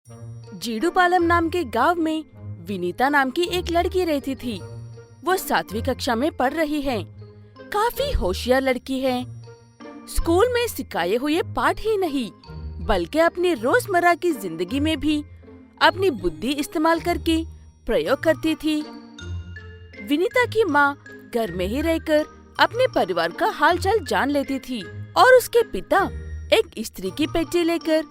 जीडूपालम नाम के गांव में विनीता नाम की एक लड़की रहती थी। वो 7वीं कक्षा में पढ़ रही है। काफी होशियार लड़की है। स्कूल में सिखाए हुए पाठ ही नहीं बल्कि अपनी रोजमर्रा की जिंदगी में भी अपनी बुद्धि इस्तेमाल करके प्रयोग करती थी। विनीता की माँ घर में ही रहकर अपने परिवार का हालचाल जान लेती थी और उसके पिता एक इस्त्री की पेटी लेकर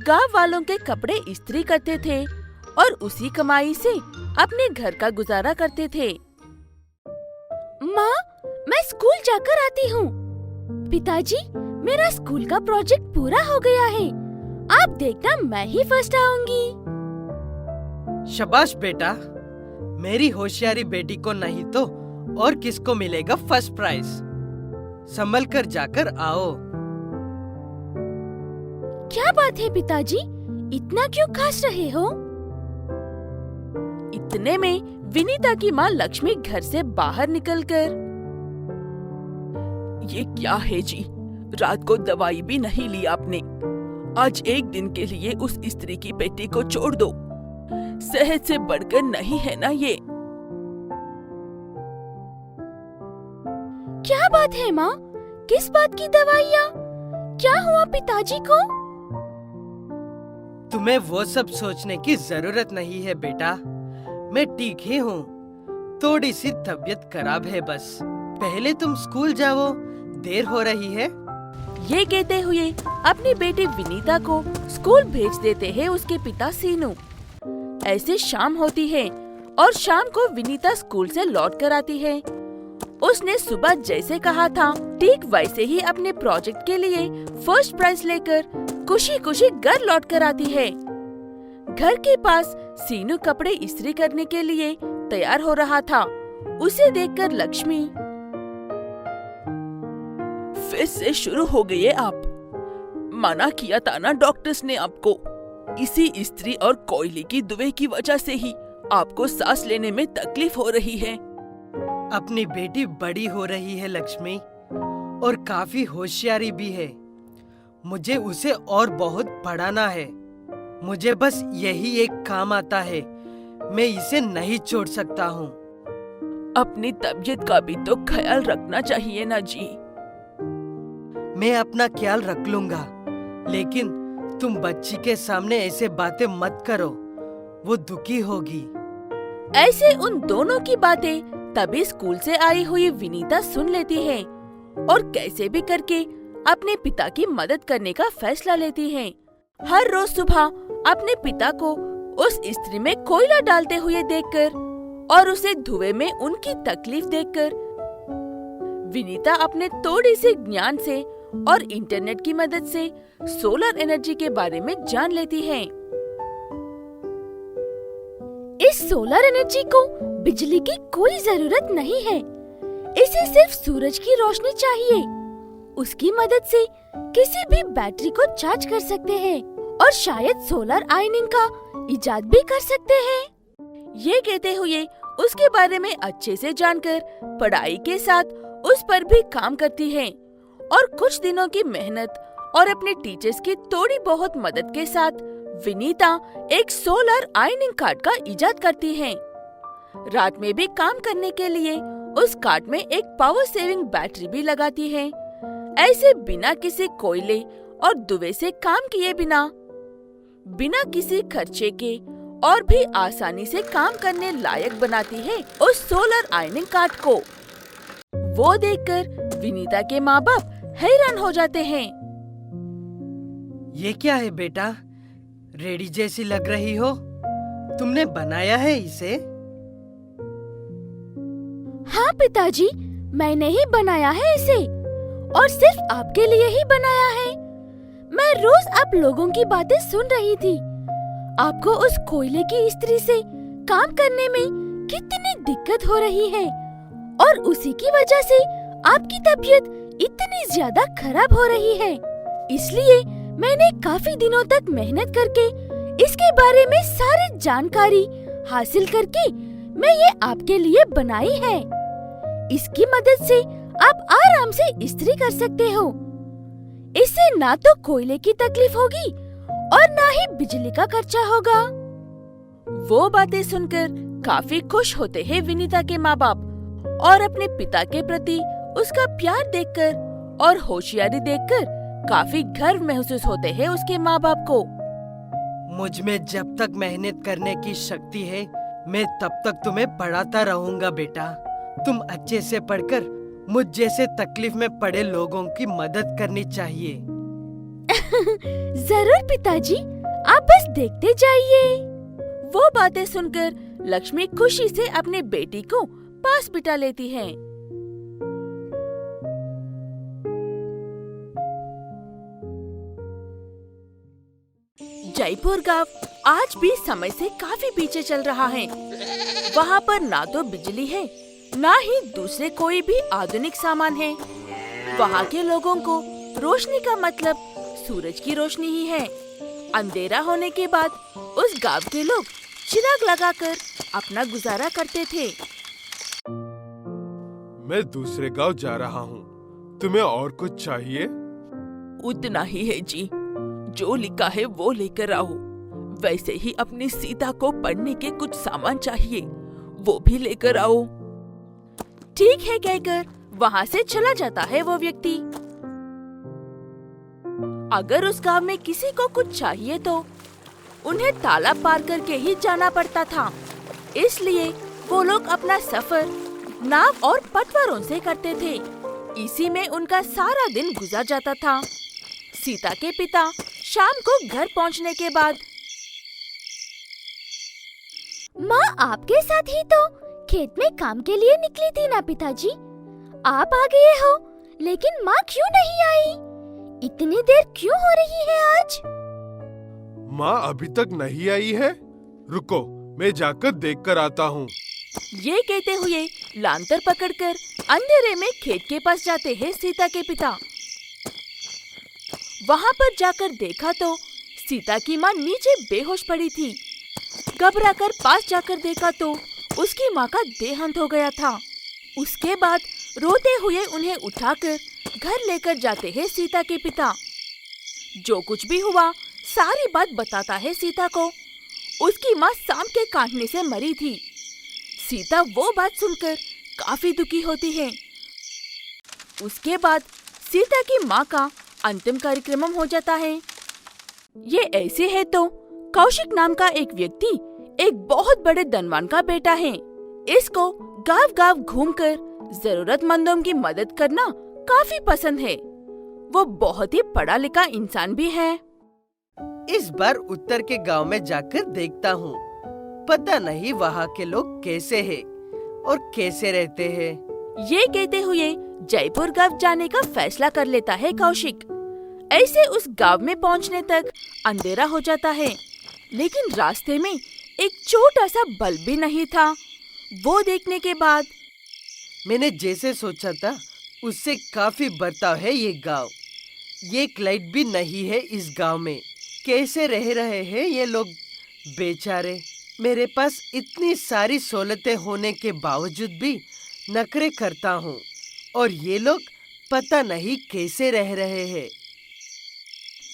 गांव वालों के कपड़े इस्त्री करते थे और उसी कमाई से अपने घर का गुजारा करते थे। माँ, मैं स्कूल जाकर आती हूँ। पिताजी, मेरा स्कूल का प्रोजेक्ट पूरा हो गया है। आप देखना, मैं ही फर्स्ट आऊंगी। शाबाश बेटा, मेरी होशियारी बेटी को नहीं तो और किसको मिलेगा फर्स्ट प्राइज। संभल कर जाकर आओ। क्या बात है पिताजी, इतना क्यों खास रहे हो? इतने में विनीता की माँ लक्ष्मी घर से बाहर निकलकर, ये क्या है जी, रात को दवाई भी नहीं ली आपने। आज एक दिन के लिए उस इस्त्री की पेटी को छोड़ दो। सेहत से बढ़कर नहीं है ना ये। क्या बात है माँ, किस बात की दवाइयाँ? क्या हुआ पिताजी को? तुम्हें वो सब सोचने की जरूरत नहीं है बेटा, मैं ठीक ही हूँ। थोड़ी सी तबीयत खराब है बस। पहले तुम स्कूल जाओ, देर हो रही है। ये कहते हुए अपनी बेटी विनीता को स्कूल भेज देते हैं उसके पिता सीनू। ऐसे शाम होती है और शाम को विनीता स्कूल से लौट कर आती है। उसने सुबह जैसे कहा था ठीक वैसे ही अपने प्रोजेक्ट के लिए फर्स्ट प्राइज लेकर खुशी खुशी घर लौट कर आती है। घर के पास सीनू कपड़े इस्त्री करने के लिए तैयार हो रहा था। उसे देखकर लक्ष्मी, फिर से शुरू हो गए आप। मना किया था ना डॉक्टर्स ने आपको। इसी इस्त्री और कोयले की धुएं की वजह से ही आपको सांस लेने में तकलीफ हो रही है। अपनी बेटी बड़ी हो रही है लक्ष्मी, और काफी होशियारी भी है। मुझे उसे और बहुत पढ़ाना है। मुझे बस यही एक काम आता है, मैं इसे नहीं छोड़ सकता हूँ। अपनी तबीयत का भी तो ख्याल रखना चाहिए ना जी। मैं अपना ख्याल रख लूंगा, लेकिन तुम बच्ची के सामने ऐसे बातें मत करो, वो दुखी होगी। ऐसे उन दोनों की बातें तभी स्कूल से आई हुई विनीता सुन लेती है और कैसे भी करके अपने पिता की मदद करने का फैसला लेती है। हर रोज सुबह अपने पिता को उस इस्त्री में कोयला डालते हुए देखकर और उसे धुएं में उनकी तकलीफ देखकर विनीता अपने थोड़ी से ज्ञान से और इंटरनेट की मदद से सोलर एनर्जी के बारे में जान लेती है। इस सोलर एनर्जी को बिजली की कोई जरूरत नहीं है। इसे सिर्फ सूरज की रोशनी चाहिए। उसकी मदद से किसी भी बैटरी को चार्ज कर सकते हैं और शायद सोलर आयनिंग का इजाद भी कर सकते हैं। ये कहते हुए उसके बारे में अच्छे से जानकर पढ़ाई के साथ उस पर भी काम करती है और कुछ दिनों की मेहनत और अपने टीचर्स की थोड़ी बहुत मदद के साथ विनीता एक सोलर आयनिंग कार्ड का इजाद करती है। रात में भी काम करने के लिए उस कार्ड में एक पावर सेविंग बैटरी भी लगाती है। ऐसे बिना किसी कोयले और धुएं से काम किए बिना किसी खर्चे के और भी आसानी से काम करने लायक बनाती है उस सोलर आयनिंग कार्ड को। वो देखकर विनीता के माँ बाप हैरान हो जाते हैं। ये क्या है बेटा, रेडी जैसी लग रही हो। तुमने बनाया है इसे? हाँ पिताजी, मैंने ही बनाया है इसे और सिर्फ आपके लिए ही बनाया है। मैं रोज आप लोगों की बातें सुन रही थी। आपको उस कोयले की इस्त्री से काम करने में कितनी दिक्कत हो रही है और उसी की वजह से आपकी तबीयत इतनी ज्यादा खराब हो रही है। इसलिए मैंने काफी दिनों तक मेहनत करके इसके बारे में सारी जानकारी हासिल करके मैं ये आपके लिए बनाई है। इसकी मदद से आप आराम से इस्त्री कर सकते हो। इससे ना तो कोयले की तकलीफ होगी और ना ही बिजली का खर्चा होगा। वो बातें सुनकर काफी खुश होते हैं विनीता के माँ बाप और अपने पिता के प्रति उसका प्यार देखकर और होशियारी देखकर काफी गर्व महसूस होते हैं उसके माँ बाप को। मुझ में जब तक मेहनत करने की शक्ति है, मैं तब तक तुम्हें पढ़ाता रहूंगा बेटा। तुम अच्छे से पढ़कर मुझ जैसे तकलीफ में पड़े लोगों की मदद करनी चाहिए। जरूर पिताजी, आप बस देखते जाइए। वो बातें सुनकर लक्ष्मी खुशी से अपने बेटी को पास बिठा लेती है। जयपुर गांव आज भी समय से काफी पीछे चल रहा है। वहाँ पर ना तो बिजली है, ना ही दूसरे कोई भी आधुनिक सामान है। वहाँ के लोगों को रोशनी का मतलब सूरज की रोशनी ही है। अंधेरा होने के बाद उस गांव के लोग चिराग लगाकर अपना गुजारा करते थे। मैं दूसरे गांव जा रहा हूँ। तुम्हें और कुछ चाहिए? उतना ही है जी, जो लिखा है वो लेकर आओ। वैसे ही अपनी सीता को पढ़ने के कुछ सामान चाहिए, वो भी लेकर आओ। ठीक है कहकर वहाँ से चला जाता है वो व्यक्ति। अगर उस गांव में किसी को कुछ चाहिए तो उन्हें तालाब पार करके ही जाना पड़ता था। इसलिए वो लोग अपना सफर नाव और पतवारों से करते थे। इसी में उनका सारा दिन गुजर जाता था। सीता के पिता शाम को घर पहुंचने के बाद, माँ आपके साथ ही तो खेत में काम के लिए निकली थी ना पिताजी? आप आ गए हो, लेकिन माँ क्यों नहीं आई? इतनी देर क्यों हो रही है आज? माँ अभी तक नहीं आई है? रुको, मैं जाकर देखकर आता हूँ। ये कहते हुए लांतर पकड़कर अंधेरे में खेत के पास जाते हैं सीता के पिता। वहाँ पर जाकर देखा तो सीता की माँ नीचे बेहोश पड़ी थी। घबराकर पास जाकर देखा तो उसकी माँ का देहांत हो गया था। उसके बाद रोते हुए उन्हें उठाकर घर लेकर जाते हैं सीता के पिता। जो कुछ भी हुआ सारी बात बताता है सीता को। उसकी माँ सांप के काटने से मरी थी। सीता वो बात सुनकर काफी दुखी होती है। उसके बाद सीता की माँ का अंतिम कार्यक्रम हो जाता है। ये ऐसे है तो कौशिक नाम का एक व्यक्ति एक बहुत बड़े धनवान का बेटा है। इसको गांव-गांव घूमकर जरूरतमंदों की मदद करना काफी पसंद है। वो बहुत ही पढ़ा लिखा इंसान भी है। इस बार उत्तर के गांव में जाकर देखता हूँ। पता नहीं वहाँ के लोग कैसे हैं और कैसे रहते हैं। ये कहते हुए जयपुर गांव जाने का फैसला कर लेता है कौशिक। ऐसे उस गांव में पहुंचने तक अंधेरा हो जाता है, लेकिन रास्ते में एक छोटा सा बल्ब भी नहीं था। वो देखने के बाद मैंने जैसे सोचा था उससे काफी बर्ताव है ये गांव। ये एक लाइट भी नहीं है इस गांव में। कैसे रह रहे हैं ये लोग बेचारे। मेरे पास इतनी सारी सहूलतें होने के बावजूद भी नखरे करता हूँ और ये लोग पता नहीं कैसे रह रहे हैं।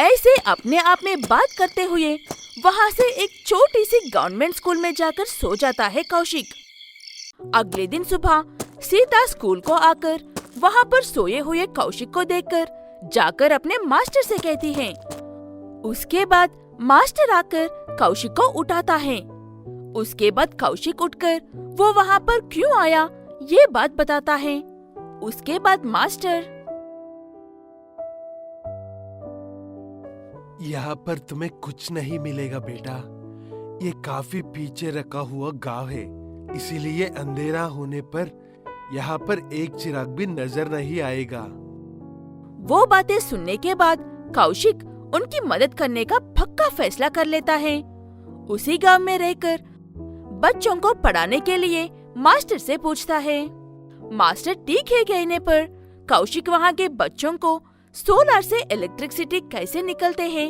ऐसे अपने आप में बात करते हुए वहाँ से एक छोटी सी गवर्नमेंट स्कूल में जाकर सो जाता है कौशिक। अगले दिन सुबह सीता स्कूल को आकर वहाँ पर सोए हुए कौशिक को देखकर जाकर अपने मास्टर से कहती है। उसके बाद मास्टर आकर कौशिक को उठाता है। उसके बाद कौशिक उठकर वो वहाँ पर क्यों आया ये बात बताता है। उसके बाद मास्टर, यहाँ पर तुम्हें कुछ नहीं मिलेगा बेटा। ये काफी पीछे रखा हुआ गांव है, इसीलिए अंधेरा होने पर यहाँ पर एक चिराग भी नजर नहीं आएगा। वो बातें सुनने के बाद कौशिक उनकी मदद करने का पक्का फैसला कर लेता है। उसी गांव में रहकर बच्चों को पढ़ाने के लिए मास्टर से पूछता है। मास्टर ठीक है कहने पर कौशिक वहाँ के बच्चों को सोलर से इलेक्ट्रिसिटी कैसे निकलते हैं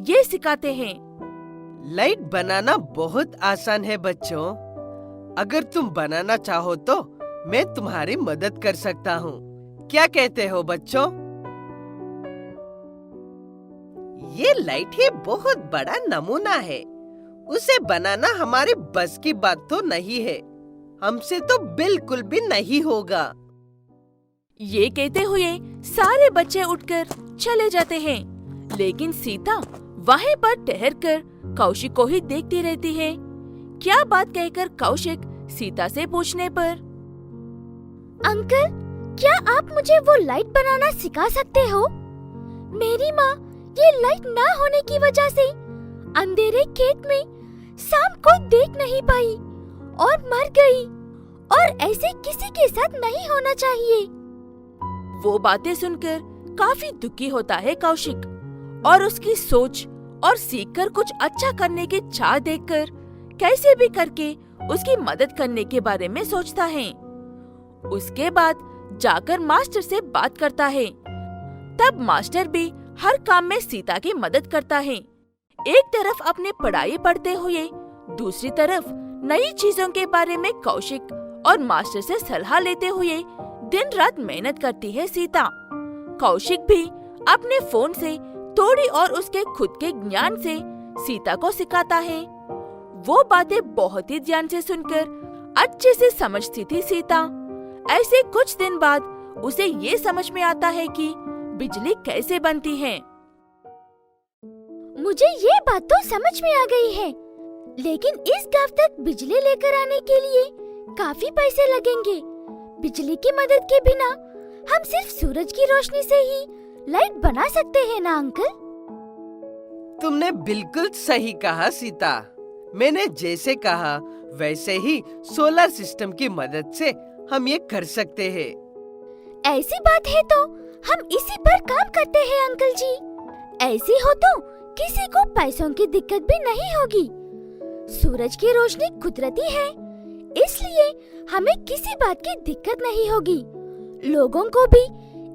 ये सिखाते हैं। लाइट बनाना बहुत आसान है बच्चों। अगर तुम बनाना चाहो तो मैं तुम्हारी मदद कर सकता हूँ। क्या कहते हो बच्चों? ये लाइट ही बहुत बड़ा नमूना है। उसे बनाना हमारे बस की बात तो नहीं है। हमसे तो बिल्कुल भी नहीं होगा। ये कहते हुए सारे बच्चे उठकर चले जाते हैं, लेकिन सीता वहीं पर ठहरकर कौशिक को ही देखती रहती है। क्या बात कहकर कौशिक सीता से पूछने पर, अंकल, क्या आप मुझे वो लाइट बनाना सिखा सकते हो? मेरी माँ ये लाइट ना होने की वजह से अंधेरे खेत में शाम को देख नहीं पाई और मर गई, और ऐसे किसी के साथ नहीं होना चाहिए। वो बातें सुनकर काफी दुखी होता है कौशिक, और उसकी सोच और सीखकर कुछ अच्छा करने की चाह देखकर कैसे भी करके उसकी मदद करने के बारे में सोचता है। उसके बाद जाकर मास्टर से बात करता है। तब मास्टर भी हर काम में सीता की मदद करता है। एक तरफ अपनी पढ़ाई पढ़ते हुए, दूसरी तरफ नई चीजों के बारे में कौशिक और मास्टर से सलाह लेते हुए दिन रात मेहनत करती है सीता। कौशिक भी अपने फोन से थोड़ी और उसके खुद के ज्ञान से सीता को सिखाता है। वो बातें बहुत ही ध्यान से सुनकर अच्छे से समझती थी सीता। ऐसे कुछ दिन बाद उसे ये समझ में आता है कि बिजली कैसे बनती है। मुझे ये बात तो समझ में आ गई है, लेकिन इस गांव तक बिजली लेकर आने के लिए काफी पैसे लगेंगे। बिजली की मदद के बिना हम सिर्फ सूरज की रोशनी से ही लाइट बना सकते हैं ना अंकल? तुमने बिल्कुल सही कहा सीता। मैंने जैसे कहा वैसे ही सोलर सिस्टम की मदद से हम ये कर सकते हैं। ऐसी बात है तो हम इसी पर काम करते हैं अंकल जी। ऐसी हो तो किसी को पैसों की दिक्कत भी नहीं होगी। सूरज की रोशनी कुदरती है, इसलिए हमें किसी बात की दिक्कत नहीं होगी। लोगों को भी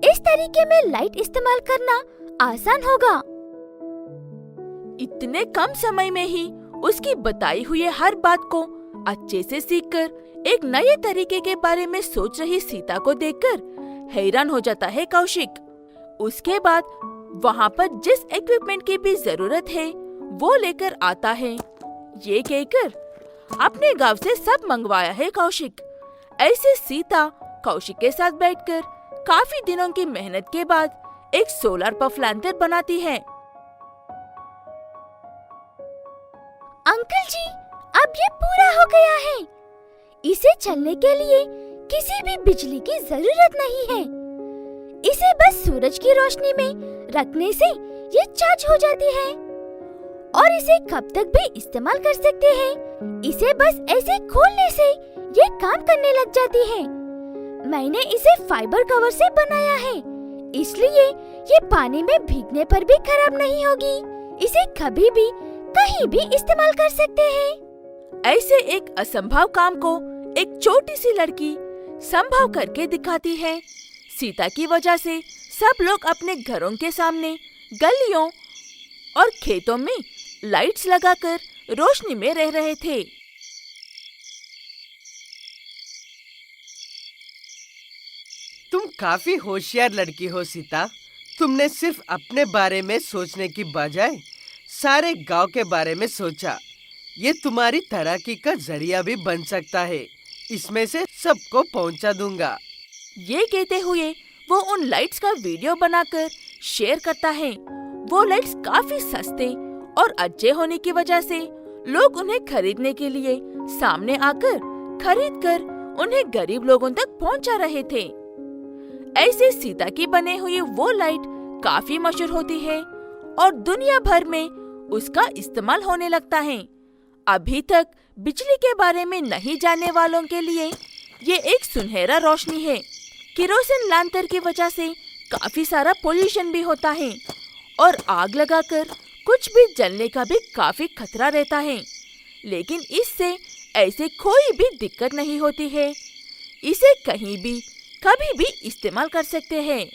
इस तरीके में लाइट इस्तेमाल करना आसान होगा। इतने कम समय में ही उसकी बताई हुई हर बात को अच्छे से सीखकर एक नए तरीके के बारे में सोच रही सीता को देखकर हैरान हो जाता है कौशिक। उसके बाद वहाँ पर जिस इक्विपमेंट की भी जरूरत है वो लेकर आता है। ये कहकर अपने गांव से सब मंगवाया है कौशिक। ऐसे सीता कौशिक के साथ बैठकर काफी दिनों की मेहनत के बाद एक सोलर पफ लैंटर्न बनाती है। अंकल जी, अब ये पूरा हो गया है। इसे चलने के लिए किसी भी बिजली की जरूरत नहीं है। इसे बस सूरज की रोशनी में रखने से ये चार्ज हो जाती है और इसे कब तक भी इस्तेमाल कर सकते हैं। इसे बस ऐसे खोलने से ये काम करने लग जाती है। मैंने इसे फाइबर कवर से बनाया है, इसलिए ये पानी में भीगने पर भी खराब नहीं होगी। इसे कभी भी कहीं भी इस्तेमाल कर सकते हैं। ऐसे एक असंभव काम को एक छोटी सी लड़की संभव करके दिखाती है। सीता की वजह से सब लोग अपने घरों के सामने, गलियों और खेतों में लाइट्स लगाकर रोशनी में रह रहे थे। तुम काफी होशियार लड़की हो सीता। तुमने सिर्फ अपने बारे में सोचने की बजाय सारे गांव के बारे में सोचा। ये तुम्हारी तरक्की का जरिया भी बन सकता है। इसमें से सबको पहुंचा दूंगा। ये कहते हुए वो उन लाइट्स का वीडियो बनाकर शेयर करता है। वो लाइट्स काफी सस्ते और अच्छे होने की वजह से लोग उन्हें खरीदने के लिए सामने आकर खरीदकर उन्हें गरीब लोगों तक पहुंचा रहे थे। ऐसे सीता की बने हुई वो लाइट काफी मशहूर होती है और दुनिया भर में उसका इस्तेमाल होने लगता है। अभी तक बिजली के बारे में नहीं जानने वालों के लिए ये एक सुनहरा रोशनी है। केरोसिन लैंटर्न की वजह से काफी सारा पोल्यूशन भी होता है और आग लगाकर कुछ भी जलने का भी काफी खतरा रहता है, लेकिन इससे ऐसे कोई भी दिक्कत नहीं होती है। इसे कहीं भी कभी भी इस्तेमाल कर सकते हैं।